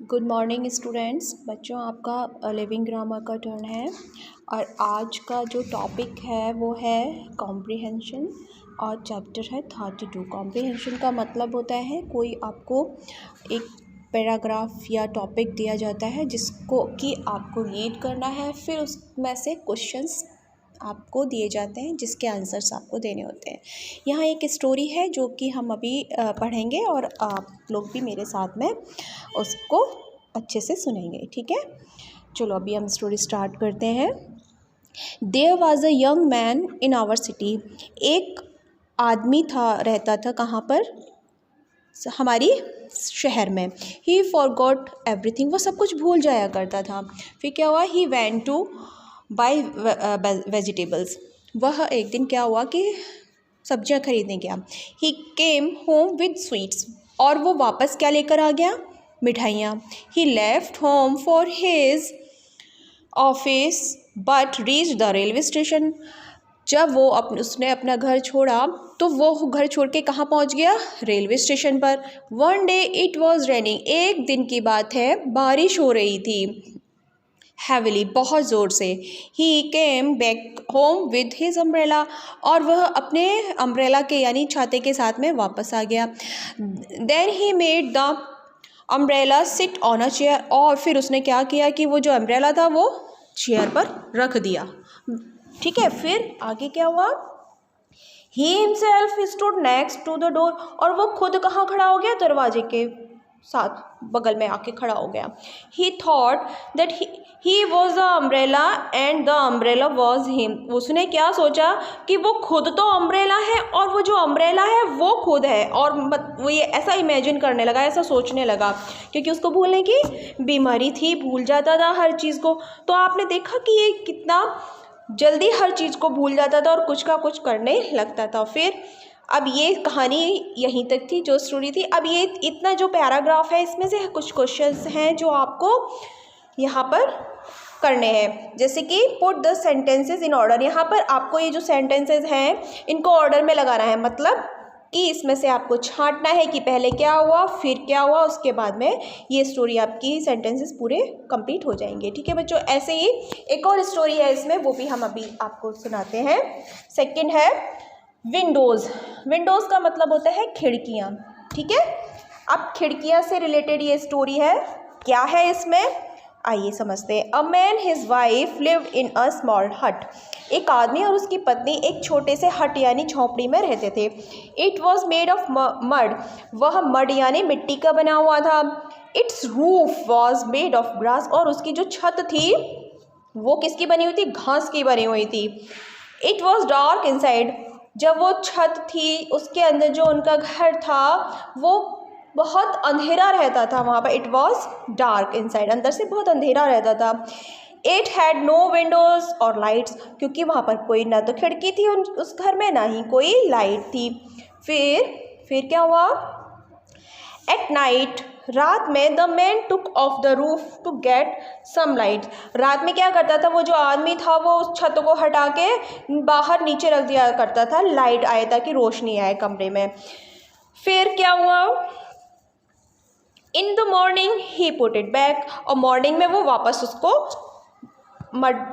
Good morning students. बच्चों, आपका living grammar का टर्न है और आज का जो टॉपिक है वो है कॉम्प्रिहेंशन और चैप्टर है 32। कॉम्प्रिहेंशन का मतलब होता है कोई आपको एक पैराग्राफ या टॉपिक दिया जाता है जिसको कि आपको रीड करना है, फिर उसमें से क्वेश्चंस आपको दिए जाते हैं जिसके आंसर्स आपको देने होते हैं। यहाँ एक स्टोरी है जो कि हम अभी पढ़ेंगे और आप लोग भी मेरे साथ में उसको अच्छे से सुनेंगे, ठीक है। चलो अभी हम स्टोरी स्टार्ट करते हैं। There was a young man in our city. एक आदमी रहता था कहाँ पर? हमारी शहर में। ही फॉरगॉट एवरीथिंग, वो सब कुछ भूल जाया करता था। फिर क्या हुआ? He went to buy vegetables. वह एक दिन क्या हुआ कि सब्जियां खरीदने गया। He came home with sweets, और वो वापस क्या लेकर आ गया? मिठाइयाँ। He left home for his office but reach the railway station. जब वो उसने अपना घर छोड़ा तो वो घर छोड़ के कहाँ पहुँच गया? रेलवे स्टेशन पर। One day it was raining, एक दिन की बात है, बारिश हो रही थी हैविली, बहुत ज़ोर से। He came back home with his umbrella, और वह अपने अम्ब्रेला के यानी छाते के साथ में वापस आ गया। Then he made the umbrella sit on a chair, और फिर उसने क्या किया कि वो जो अम्ब्रेला था वो चेयर पर रख दिया, ठीक है। फिर आगे क्या हुआ? He himself stood next to the door, और वो खुद कहाँ खड़ा हो गया? दरवाजे के साथ बगल में आके खड़ा हो गया। ही thought that he was the umbrella and the umbrella was him. उसने क्या सोचा कि वो खुद तो अम्ब्रेला है और वो जो अम्ब्रेला है वो खुद है, और वो ये ऐसा इमेजिन करने लगा, ऐसा सोचने लगा, क्योंकि उसको भूलने की बीमारी थी, भूल जाता था हर चीज़ को। तो आपने देखा कि ये कितना जल्दी हर चीज़ को भूल जाता था और कुछ का कुछ करने लगता था। फिर अब ये कहानी यहीं तक थी, जो स्टोरी थी। अब ये इतना जो पैराग्राफ है इसमें से कुछ क्वेश्चंस हैं जो आपको यहाँ पर करने हैं, जैसे कि put the sentences in order. यहाँ पर आपको ये जो सेंटेंसेस हैं इनको ऑर्डर में लगाना है, मतलब कि इसमें से आपको छांटना है कि पहले क्या हुआ फिर क्या हुआ, उसके बाद में ये स्टोरी आपकी सेंटेंसेस पूरे कंप्लीट हो जाएंगे, ठीक है बच्चों। ऐसे ही एक और स्टोरी है इसमें, वो भी हम अभी आपको सुनाते हैं। सेकंड है विंडोज़। विंडोज़ का मतलब होता है खिड़कियाँ, ठीक है। अब खिड़कियाँ से रिलेटेड ये स्टोरी है। क्या है इसमें, आइए समझते हैं। A man his wife lived in a small हट। एक आदमी और उसकी पत्नी एक छोटे से हट यानी झोंपड़ी में रहते थे। It was made of mud, वह मड यानी मिट्टी का बना हुआ था। It's roof was made of grass, और उसकी जो छत थी वो किसकी बनी हुई थी? घास की बनी हुई थी। इट वॉज डार्क इनसाइड, जब वो छत थी उसके अंदर जो उनका घर था वो बहुत अंधेरा रहता था वहाँ पर। इट वॉज डार्क इनसाइड, अंदर से बहुत अंधेरा रहता था। इट हैड नो विंडोज़ और लाइट्स, क्योंकि वहाँ पर कोई ना तो खिड़की थी उस घर में, ना ही कोई लाइट थी। फिर क्या हुआ? एट नाइट, रात में, the man took off the roof to get some light. रात में क्या करता था वो जो आदमी था, वो उस छत को हटा के बाहर नीचे रख दिया करता था, लाइट आए ताकि रोशनी आए कमरे में। फिर क्या हुआ? In the morning he put it back, और मॉर्निंग में वो वापस उसको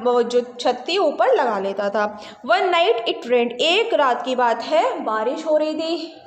वो जो छत थी ऊपर लगा लेता था। वन नाइट इट रेन्ड, एक रात की बात है, बारिश हो रही थी,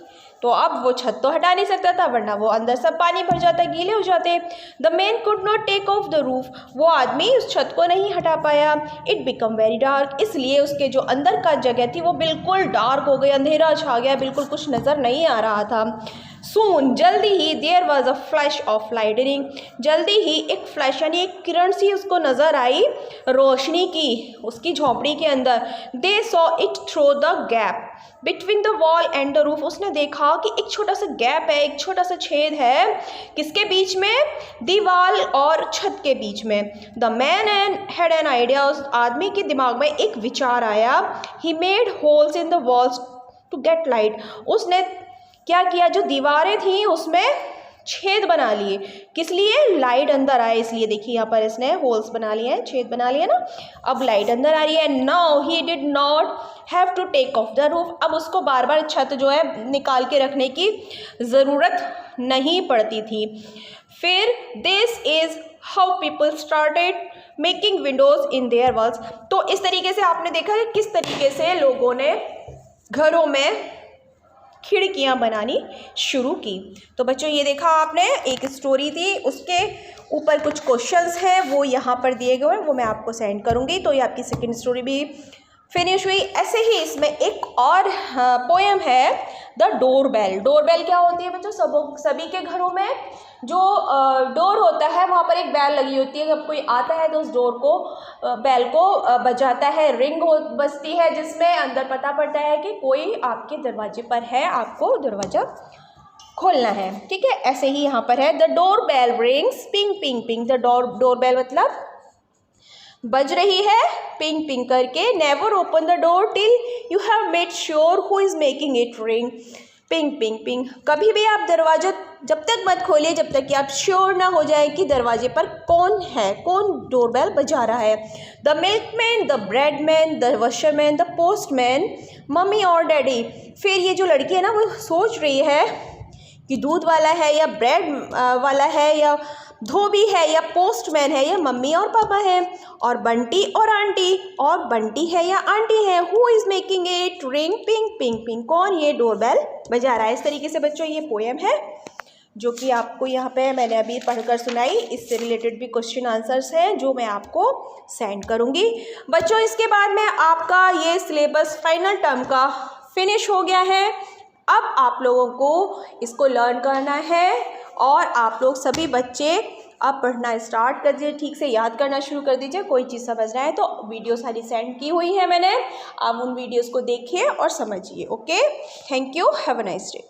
तो अब वो छत तो हटा नहीं सकता था वरना वो अंदर सब पानी भर जाता, गीले हो जाते। The man could not take off the roof, वो आदमी उस छत को नहीं हटा पाया। इट बिकम वेरी डार्क, इसलिए उसके जो अंदर का जगह थी वो बिल्कुल डार्क हो गई, अंधेरा छा गया, बिल्कुल कुछ नज़र नहीं आ रहा था। सून, जल्दी ही, there was a flash of lightning, जल्दी ही एक फ्लैश यानी एक किरण सी उसको नज़र आई, रोशनी की, उसकी झोंपड़ी के अंदर। They saw it through the gap between the wall and the roof, उसने देखा कि एक छोटा सा गैप है, एक छोटा सा छेद है, किसके बीच में? दीवार और छत के बीच में। The man had an idea, उस आदमी के दिमाग में एक विचार आया। He made holes in the walls to get light, उसने क्या किया, जो दीवारें थी उसमें छेद बना लिए, किस लिए? लाइट अंदर आए इसलिए। देखिए यहाँ पर इसने होल्स बना लिए हैं, छेद बना लिए ना, अब लाइट अंदर आ रही है। Now he did not have to take off the roof, अब उसको बार बार छत जो है निकाल के रखने की ज़रूरत नहीं पड़ती थी। फिर this is how people started making Windows in their walls. तो इस तरीके से आपने देखा है किस तरीके से लोगों ने घरों में खिड़कियां बनानी शुरू की। तो बच्चों ये देखा आपने, एक स्टोरी थी, उसके ऊपर कुछ क्वेश्चंस हैं वो यहाँ पर दिए गए हैं, वो मैं आपको सेंड करूँगी। तो ये आपकी सेकंड स्टोरी भी फिनिश हुई। ऐसे ही इसमें एक और पोएम है the door bell. Door bell क्या होती है बच्चों? सभी के घरों में जो डोर होता है वहाँ पर एक बेल लगी होती है। जब कोई आता है तो उस डोर को बेल को बजाता है, रिंग बजती है, जिसमें अंदर पता पड़ता है कि कोई आपके दरवाजे पर है, आपको दरवाज़ा खोलना है। ठीक है, ऐसे ही यहाँ पर है the door bell rings ping ping ping. The door bell मतलब बज रही है पिंग पिंग करके। Never open the door till you have made sure who is making it ring ping ping ping. कभी भी आप दरवाजा जब तक मत खोलिए जब तक कि आप श्योर ना हो जाए कि दरवाजे पर कौन है, कौन डोरबेल बजा रहा है। The milkman, the Bradman, the washerman, the postman, mummy और डैडी। फिर ये जो लड़की है ना वो सोच रही है कि दूध वाला है या ब्रेड वाला है या धोबी है या पोस्टमैन है या मम्मी और पापा है, और बंटी और आंटी, और बंटी है या आंटी है। Who is making it ring ping ping ping, कौन ये डोरबेल बजा रहा है। इस तरीके से बच्चों ये पोएम है जो कि आपको यहाँ पे मैंने अभी पढ़कर सुनाई। इससे रिलेटेड भी क्वेश्चन आंसर्स हैं जो मैं आपको सेंड करूँगी। बच्चों इसके बाद में आपका ये सिलेबस फाइनल टर्म का फिनिश हो गया है। अब आप लोगों को इसको लर्न करना है और आप लोग सभी बच्चे अब पढ़ना स्टार्ट कर दीजिए, ठीक से याद करना शुरू कर दीजिए। कोई चीज़ समझना है तो वीडियो सारी सेंड की हुई है मैंने, आप उन वीडियोस को देखिए और समझिए। Okay, thank you, have a nice day.